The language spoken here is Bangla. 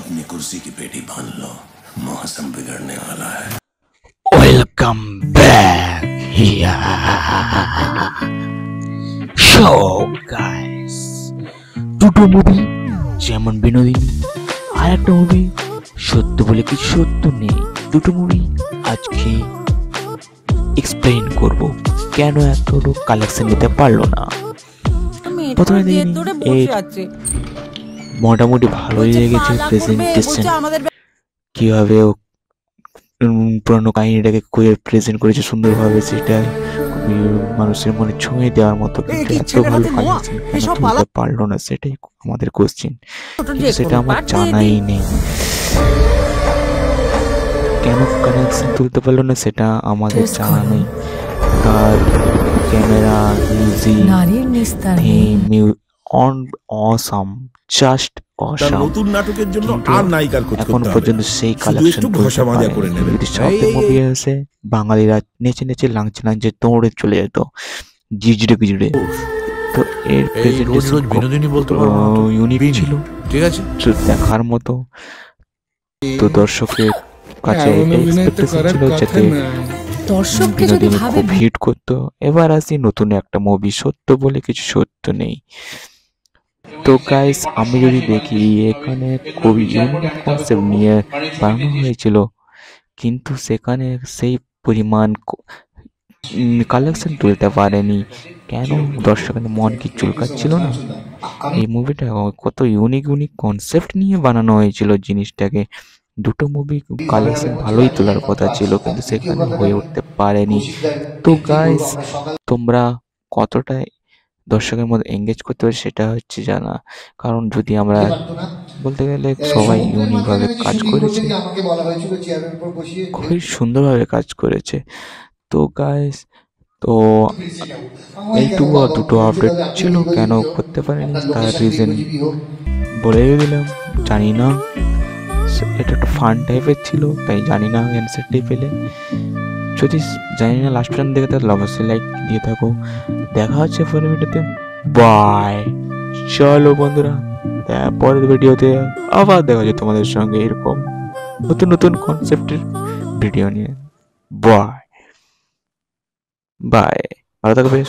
अपनी कुर्सी की पेटी बांध लो, मौसम बिगड़ने वाला है। Welcome back here. So guys, দুটো মুভি যেমন বিনোদিনী আর একটা মুভি সত্য বলে কিছু সত্য নেই। দুটো মুভি আজকে এক্সপ্লেইন করব কেন এত কালেকশন নিতে পারলো না। প্রথমে মোটামুটি ভালোই লেগেছে প্রেজেন্টেশন, কিভাবে পুরনো কাহিনীটাকে প্রেজেন্ট করেছে সুন্দরভাবে, সেটা মানুষের মনে ছুঁয়ে দেওয়ার মতো। কিন্তু এত ভালো কালেকশন কেন তুলতে পারলো না সেটাই আমাদের কোশ্চেন, সেটা আমার জানাই নেই। কেন কালেকশন তুলতে পারলো না সেটা আমাদের জানা নেই। তার camera, music awesome, just awesome. নতুন নাটকের জন্য আর নায়িকার খোঁজ করতে হবে। এখন পর্যন্ত সেই কালেকশন ঘষা মাজা করে নেবে। সাউথের মুভি আছে, বাঙালিরা নেচে নেচে লাংচে লাংচে দৌড়ে চলে যেত জিজড়ে গিজড়ে। তো এর প্রেজেন্টেশন বিনোদিনী বলতে ইউনিক ছিল, ঠিক আছে, দেখার মতো। তো দর্শকের কাছে এক্সপেকটেশন ছিল যাতে দর্শককে যদি ভাবে খুব হিট করতো। এবার আসি নতুন একটা মুভি, সত্য বলে কিছু সত্য নেই। তো গাইস, আমি যদি দেখি এখানে খুবই ইউনিক কনসেপ্ট নিয়ে বানানো হয়েছিল, কিন্তু সেখানে সেই পরিমাণ কালেকশন তুলতে পারেনি। কেন? দর্শকের মন কি চুলকাচ্ছিল না? এই মুভিটা কত ইউনিক ইউনিক কনসেপ্ট নিয়ে বানানো হয়েছিল জিনিসটাকে। দুটো মুভি কালেকশন ভালোই তোলার কথা ছিল, কিন্তু সেখানে হয়ে উঠতে পারেনি। তো গাইস, তোমরা কতটা দর্শকের মধ্যে এঙ্গেজ করতে পারে সেটা হচ্ছে জানা। কারণ যদি আমরা বলতে গেলে সবাই ইউনিক ভাবে কাজ করেছে, খুবই সুন্দরভাবে কাজ করেছে। তো গাইস, তো এইটুকু দুটো আপডেট ছিল, কেন করতে পারেনি তার রিজন বলে দিলাম। জানি না, এটা একটা ফান টাইপের ছিল, তাই জানি না অ্যান্সারটাই পেলে। যদি জানি না লাস্ট পর্যন্ত দেখে তাহলে অবশ্যই লাইক দিয়ে থাকো। দেখা হচ্ছে পরের ভিডিওতে, বাই। চলো বন্ধুরা, পরের ভিডিওতে আবার দেখা হচ্ছে তোমাদের সঙ্গে এরকম নতুন নতুন কনসেপ্টের ভিডিও নিয়ে। বাই বাই, ভালো থাকবে।